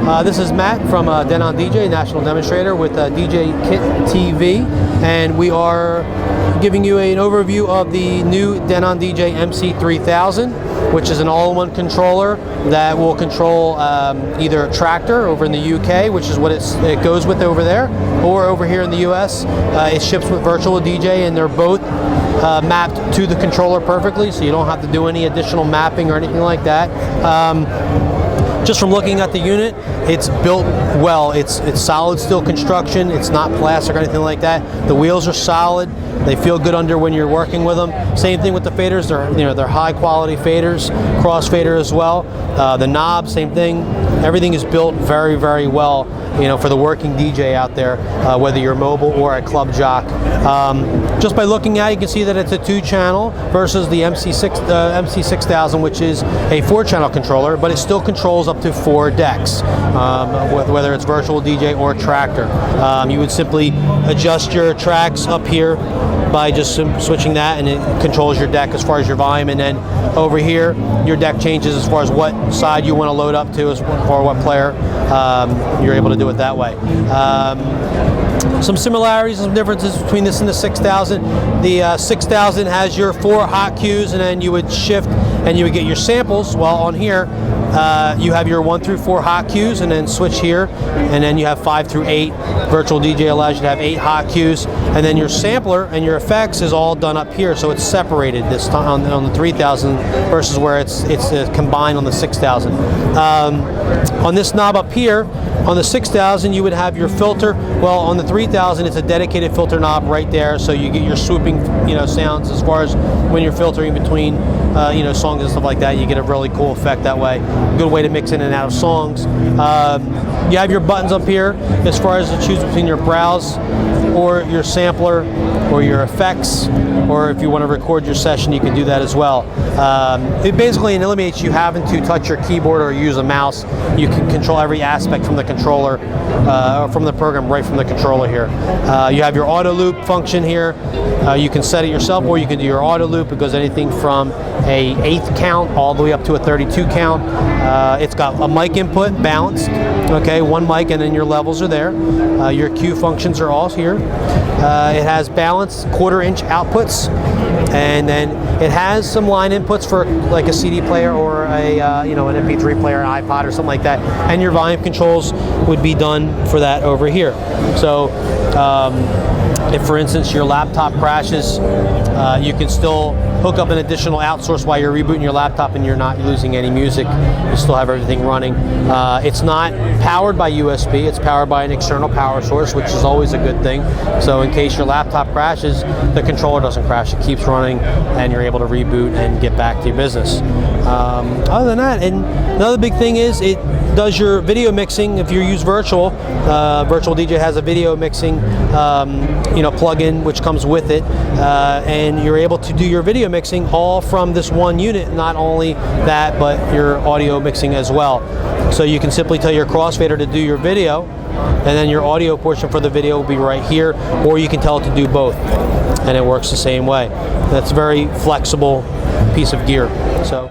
This is Matt from Denon DJ, National Demonstrator with DJ Kit TV, and we are giving you an overview of the new Denon DN-MC3000, which is an all-in-one controller that will control either a Traktor over in the UK, which is what it goes with over there, or over here in the US. It ships with virtual DJ, and they're both mapped to the controller perfectly, so you don't have to do any additional mapping or anything like that. Just from looking at the unit, it's built well. It's solid steel construction. It's not plastic or anything like that. The wheels are solid. They feel good under when you're working with them. Same thing with the faders. They're high quality faders, crossfader as well. The knob, same thing. Everything is built very, very well, for the working DJ out there, whether you're mobile or a club jock. Just by looking at it, you can see that it's a 2-channel versus the MC6000, which is a 4-channel controller, but it still controls up to 4 decks, whether it's virtual DJ or Traktor. You would simply adjust your tracks up here by just switching that, and it controls your deck as far as your volume, and then over here your deck changes as far as what side you want to load up to, as for what player. You're able to do it that way. Some similarities and some differences between this and the 6000. The 6000 has your 4 hot cues, and then you would shift and you would get your samples. While on here you have your 1 through 4 hot cues, and then switch here, and then you have 5 through 8. Virtual DJ allows you to have 8 hot cues, and then your sampler and your effects is all done up here, so it's separated this time on the 3000 versus where it's combined on the 6000. On this knob up here, on the 6000, you would have your filter. Well, on the 3000, it's a dedicated filter knob right there, so you get your swooping, sounds as far as when you're filtering between, songs and stuff like that. You get a really cool effect that way. Good way to mix in and out of songs. You have your buttons up here as far as to choose between your browse or your sampler or your effects, or if you want to record your session, you can do that as well. It basically eliminates you having to touch your keyboard or use a mouse. You can control every aspect from the controller, or from the program, right from the controller here. You have your auto loop function here. You can set it yourself, or you can do your auto loop. It goes anything from a 8th count all the way up to a 32 count. It's got a mic input balanced, okay, 1 mic, and then your levels are there. Your cue functions are all here. It has balanced 1/4-inch outputs, and then it has some line inputs for like a CD player or a an MP3 player, an iPod or something like that, and your volume controls would be done for that over here. So if, for instance, your laptop crashes, you can still hook up an additional outsource while you're rebooting your laptop, and you're not losing any music. You still have everything running. It's not powered by USB. It's powered by an external power source, which is always a good thing. So in case your laptop crashes, the controller doesn't crash. It keeps running, and you're able to reboot and get back to your business. Other than that, and another big thing is it does your video mixing. If you use virtual DJ has a video mixing plug-in which comes with it, and you're able to do your video mixing all from this one unit. Not only that, but your audio mixing as well. So you can simply tell your crossfader to do your video, and then your audio portion for the video will be right here, or you can tell it to do both, and it works the same way. That's a very flexible piece of gear. So